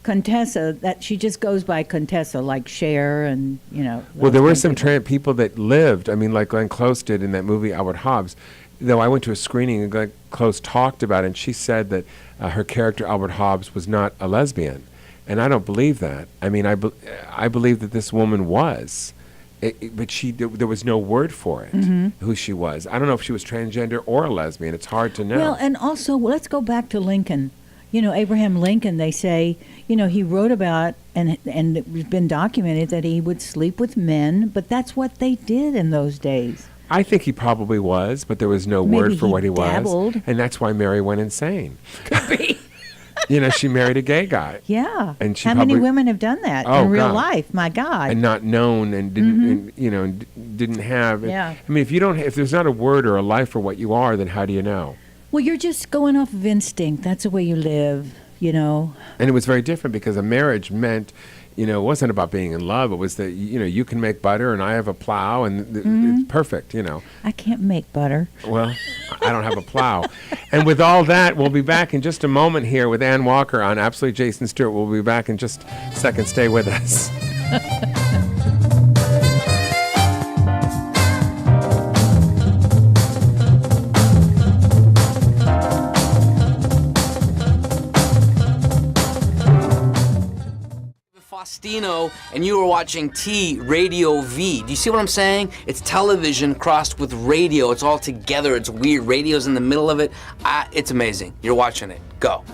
Contessa, that she just goes by Contessa, like Cher and Well, those there were kinds some of people that lived. I mean, like Glenn Close did in that movie Albert Hobbs. Though I went to a screening and Glenn Close talked about it, and she said that her character Albert Hobbs was not a lesbian, and I don't believe that. I mean, I believe that this woman was, but there was no word for it Mhm. who she was. I don't know if she was transgender or a lesbian. It's hard to know. Well, and also let's go back to Lincoln. Abraham Lincoln. They say he wrote about and it's been documented that he would sleep with men, but that's what they did in those days. I think he probably was, but there was no Maybe word for he what he dabbled. was, and that's why Mary went insane. She married a gay guy. Yeah. And she How many probably- women have done that Oh, in real God. life? My God. And not known and didn't, Mhm. and didn't have. Yeah. I mean, if there's not a word or a life for what you are, then how do you know? Well, you're just going off of instinct. That's the way you live. And it was very different because a marriage meant it wasn't about being in love. It was that, you can make butter and I have a plow and it's perfect, I can't make butter. Well, I don't have a plow. And with all that, we'll be back in just a moment here with Ann Walker on Absolutely Jason Stewart. We'll be back in just a second. Stay with us. Faustino, and you were watching T Radio V. Do you see what I'm saying? It's television crossed with radio. It's all together. It's weird. Radio's in the middle of it. It's amazing. You're watching it. Go.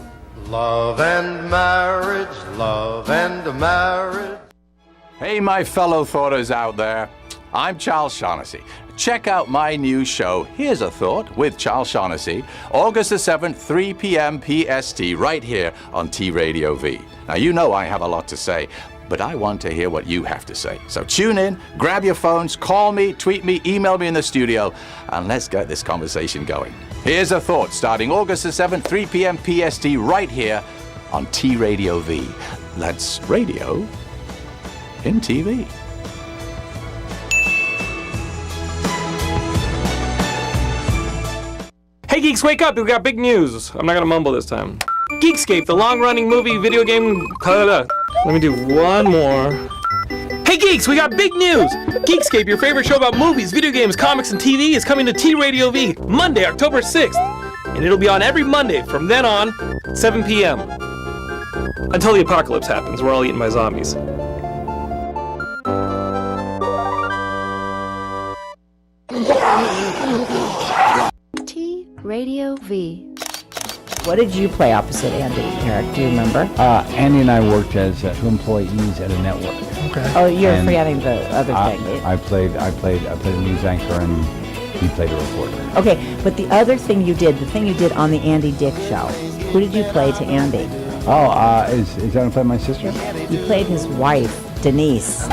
Love and marriage, love and marriage. Hey, my fellow thoughters out there. I'm Charles Shaughnessy. Check out my new show, Here's a Thought, with Charles Shaughnessy, August the 7th, 3 p.m. PST, right here on T Radio V. Now, you know I have a lot to say, but I want to hear what you have to say. So tune in, grab your phones, call me, tweet me, email me in the studio, and let's get this conversation going. Here's a Thought, starting August the 7th, 3 p.m. PST, right here on T Radio V. That's radio in TV. Hey geeks, wake up! We got big news. I'm not gonna mumble this time. Geekscape, the long-running movie video game. Let me do one more. Hey geeks, we got big news! Geekscape, your favorite show about movies, video games, comics, and TV, is coming to T Radio V Monday, October 6th. And it'll be on every Monday from then on, 7 p.m. Until the apocalypse happens, we're all eaten by zombies. T Radio V. What did you play opposite Andy, Eric? Do you remember? Andy and I worked as two employees at a network. Okay. Oh, you're forgetting the other thing. I played a news anchor, and he played a reporter. Okay, but the other thing you did, the thing you did on the Andy Dick show, who did you play to Andy? Is that going to play my sister? You played his wife, Denise.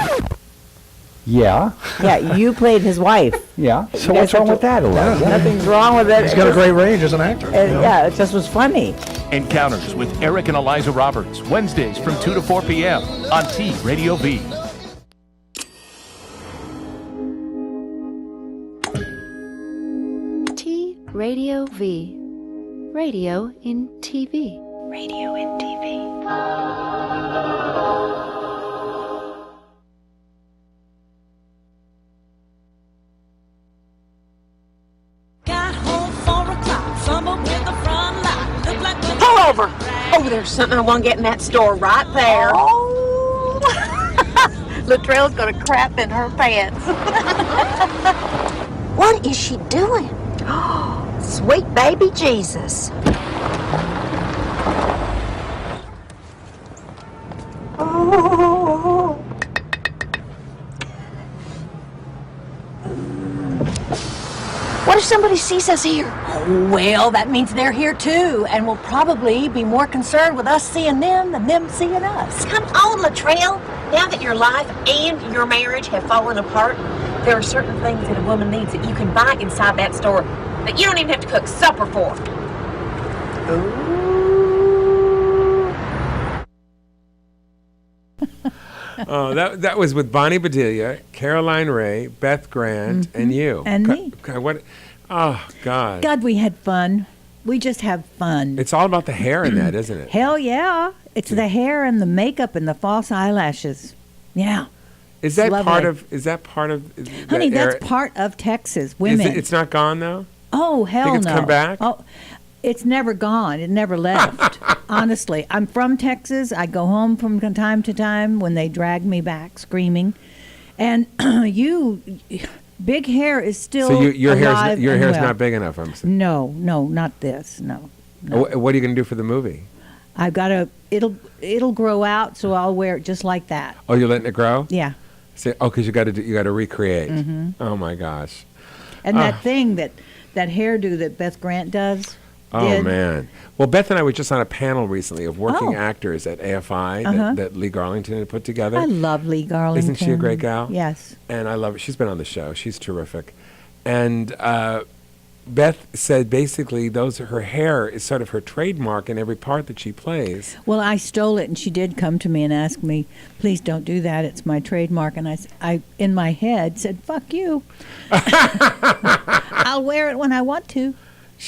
Yeah. Yeah, you played his wife. Yeah. So what's wrong with that, Eliza? Nothing's wrong with it. He's got a great range as an actor. Yeah, it just was funny. Encounters with Eric and Eliza Roberts, Wednesdays from 2 to 4 p.m. on T Radio V. T Radio V. Radio in TV. Radio in TV. Pull over! Oh, there's something I want to get in that store right there. Oh! Latrell's gonna crap in her pants. What is she doing? Sweet baby Jesus. Oh. What if somebody sees us here? Oh, well, that means they're here too, and will probably be more concerned with us seeing them than them seeing us. Come on, Latrell. Now that your life and your marriage have fallen apart, there are certain things that a woman needs that you can buy inside that store that you don't even have to cook supper for. Oh, that was with Bonnie Bedelia, Caroline Ray, Beth Grant, and you. And me. What? Oh, God. God, we had fun. We just have fun. It's all about the hair in that, isn't it? Hell yeah. It's the hair and the makeup and the false eyelashes. Yeah. Is that lovely. part of? Honey, that's part of Texas. Women. It's not gone though? Oh, hell no. Think it's come back? Oh, it's never gone. It never left. Honestly, I'm from Texas. I go home from time to time when they drag me back screaming. And big hair is still so your alive hair's not big enough, I'm saying. No, not this. No. What are you going to do for the movie? I've got it'll grow out, so I'll wear it just like that. Oh, you're letting it grow? Yeah. Because you got to recreate. Mm-hmm. Oh my gosh. And that thing that hairdo that Beth Grant does. Oh man. Well, Beth and I were just on a panel recently of working actors at AFI that Lee Garlington had put together. I love Lee Garlington. Isn't she a great gal? Yes. And I love her. She's been on the show. She's terrific. And Beth said basically her hair is sort of her trademark in every part that she plays. Well, I stole it, and she did come to me and ask me, please don't do that. It's my trademark. And I in my head, said, fuck you. I'll wear it when I want to.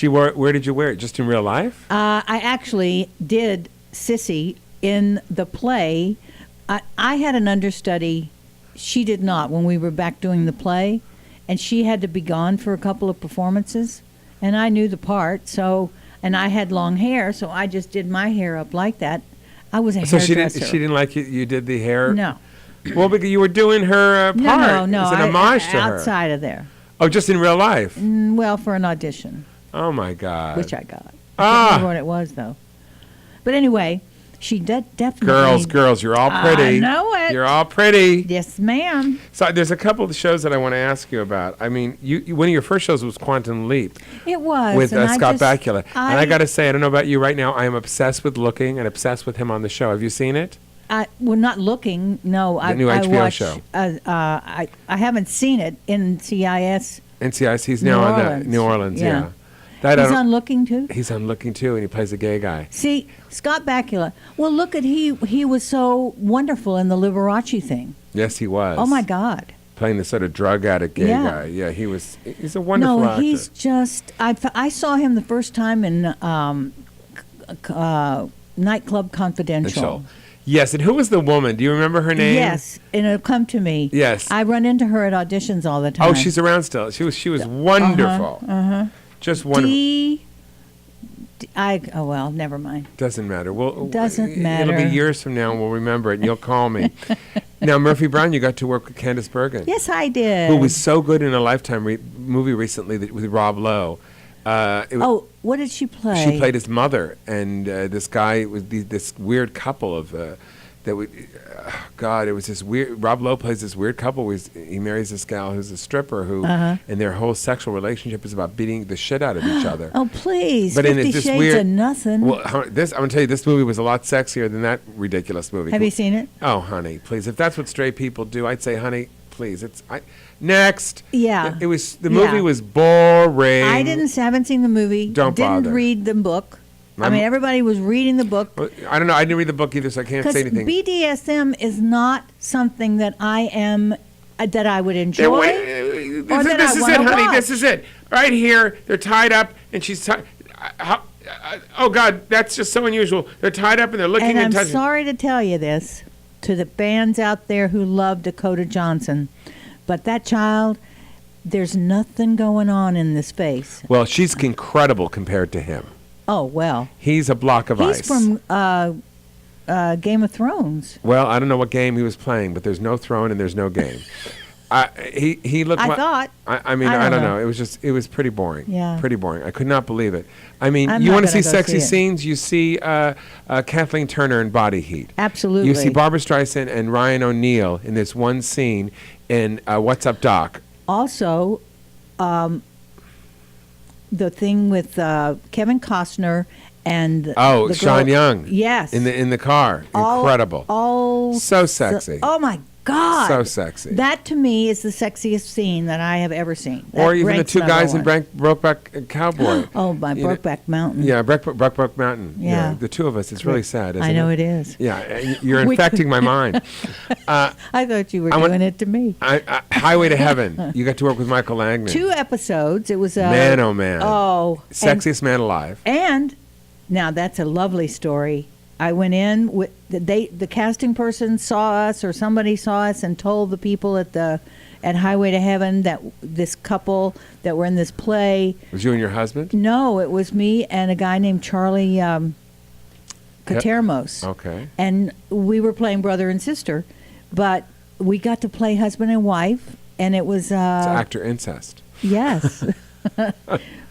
Where did you wear it? Just in real life? I actually did Sissy in the play. I had an understudy. She did not when we were back doing the play. And she had to be gone for a couple of performances. And I knew the part, and I had long hair, so I just did my hair up like that. I was a hairdresser. So she didn't like you did the hair? No. Well, because you were doing her part. No. It's an homage to her. Outside of there. Oh, just in real life? Well, for an audition. Oh, my God. Which I got. I can't remember what it was, though. But anyway, she definitely... Girls, you're all pretty. I know it. You're all pretty. Yes, ma'am. So there's a couple of shows that I want to ask you about. I mean, one of your first shows was Quantum Leap. It was. With Scott Bakula. And I got to say, I don't know about you right now, I am obsessed with looking and obsessed with him on the show. Have you seen it? Well, not looking, no. The new HBO show. I haven't seen it in CIS. NCIS, he's now on New Orleans, yeah. He's on Looking too? He's on Looking too, and he plays a gay guy. See, Scott Bakula. Well, look at he was so wonderful in the Liberace thing. Yes, he was. Oh, my God. Playing the sort of drug addict gay guy. Yeah, he's a wonderful actor. No, he's just, I saw him the first time in Nightclub Confidential. Yes, and who was the woman? Do you remember her name? Yes, and it'll come to me. Yes. I run into her at auditions all the time. Oh, she's around still. She was wonderful. Just wonderful. Well, never mind. Doesn't matter. Doesn't matter. It'll be years from now, and we'll remember it, and you'll call me. Now, Murphy Brown, you got to work with Candice Bergen. Yes, I did. Who was so good in a Lifetime movie recently with Rob Lowe. What did she play? She played his mother, and this guy was this weird couple of that would. God, it was this weird. Rob Lowe plays this weird couple. He marries this gal who's a stripper and their whole sexual relationship is about beating the shit out of each other. Oh, please! But 50 Shades of Nothing. Well, I'm going to tell you, this movie was a lot sexier than that ridiculous movie. Have you seen it? Oh, honey, please! If that's what straight people do, I'd say, honey, please. Next. Yeah. The movie was boring. I haven't seen the movie. Don't bother. Didn't read the book. I mean, everybody was reading the book. I don't know. I didn't read the book either, so I can't say anything. Because BDSM is not something that that I would enjoy. This is it, honey. This is it. Right here, they're tied up, and she's tied. Oh God, that's just so unusual. They're tied up and they're looking and touching. I'm sorry to tell you this to the fans out there who love Dakota Johnson, but that child, there's nothing going on in this face. Well, she's incredible compared to him. Oh, well. He's a block of ice. He's from Game of Thrones. Well, I don't know what game he was playing, but there's no throne and there's no game. He looked. I thought. I mean, I don't know. It was pretty boring. Yeah. Pretty boring. I could not believe it. I mean, you want to see sexy scenes? You see Kathleen Turner in Body Heat. Absolutely. You see Barbra Streisand and Ryan O'Neal in this one scene in What's Up, Doc. Also, the thing with Kevin Costner and Sean Young. Yes. In the car. Incredible. So sexy. Oh my God. So sexy. That to me is the sexiest scene that I have ever seen. Or even the two guys in Brokeback Cowboy. Oh, by Brokeback Mountain. Yeah, Brokeback Mountain. Yeah. The two of us. It's really sad, isn't it? I know it is. Yeah, you're infecting my mind. I thought you were doing it to me. Highway to Heaven. You got to work with Michael Langdon. 2 episodes. It was man, oh man. Oh. Sexiest man alive. And now that's a lovely story. I went in with the casting person saw us, or somebody saw us, and told the people at Highway to Heaven that this couple that were in this play. Was you and your husband? No, it was me and a guy named Charlie Katermos. Okay. And we were playing brother and sister, but we got to play husband and wife, and it was. It's actor incest. Yes.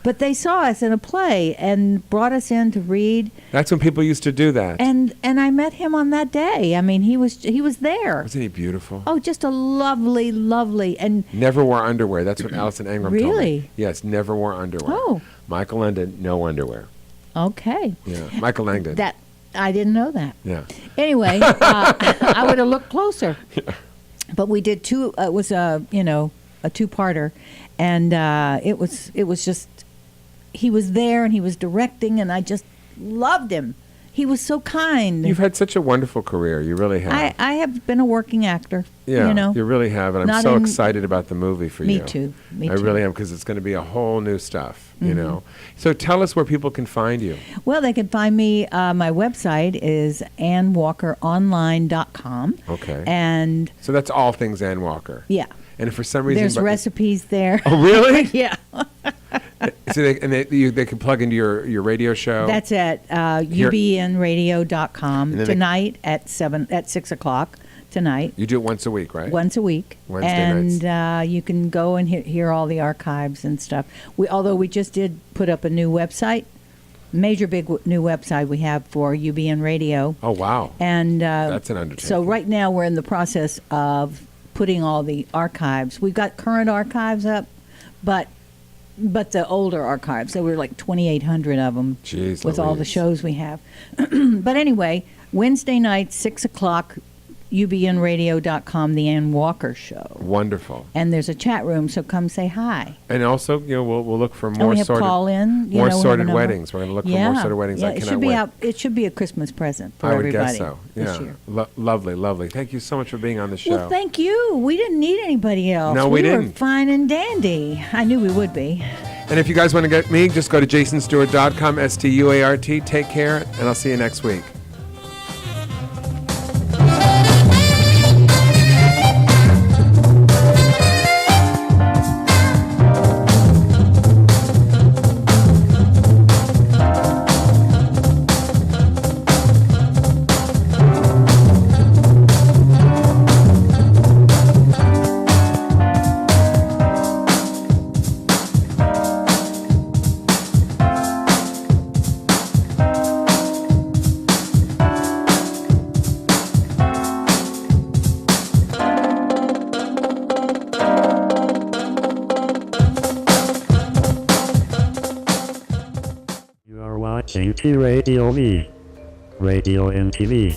But they saw us in a play and brought us in to read. That's when people used to do that. And I met him on that day. I mean, he was there. Wasn't he beautiful? Oh, just a lovely and never wore underwear. That's what Alison Ingram told me. Really? Yes, never wore underwear. Oh. Michael Langdon, no underwear. Okay. Yeah, Michael Langdon. That I didn't know that. Yeah. Anyway, I would have looked closer. Yeah. But we did 2. It was a 2-parter, and it was just he was there and he was directing, and I just loved him. He was so kind. You've had such a wonderful career. You really have. I have been a working actor. Yeah, you know, you really have, and I'm Not so in- excited about the movie for Me you. too. Me I too. really am, because it's going to be a whole new stuff. You Mhm. know. So tell us where people can find you. Well, they can find me. My website is AnnWalkerOnline.com. Okay. And So that's all things Ann Walker. yeah, And if for some reason, there's recipes there. Oh, really? Yeah. So they can plug into your radio show. That's at Here- ubnradio.com And then they- tonight at 6 o'clock tonight. You do it once a week, right? Once a week, Wednesday and nights. you can go and hear all the archives and stuff. Although we just did put up a new website, major big new website we have for UBN Radio, Oh wow. and That's an undertaking. so right now we're in the process of putting all the archives. We've got current archives up, but the older archives. There were like 2,800 of them Jeez with all the Louise. shows we have. But anyway, Wednesday night, 6 o'clock, ubnradio.com, The Ann Walker Show. Wonderful. And there's a chat room, so come say hi. And also, we'll look for And more we have sorted call in. more we have a sorted number. weddings. We're going to look Yeah. for more sorted weddings. Yeah, I it cannot should be wait. It should be a Christmas present for I would everybody guess so. this Yeah. year. Lovely. Thank you so much for being on the show. Well, thank you. We didn't need anybody else. No, we were didn't. fine and dandy. I knew we would be. And if you guys want to get me, just go to jasonstewart.com, STUART. Take care, and I'll see you next week. You are watching T Radio V. Radio and TV.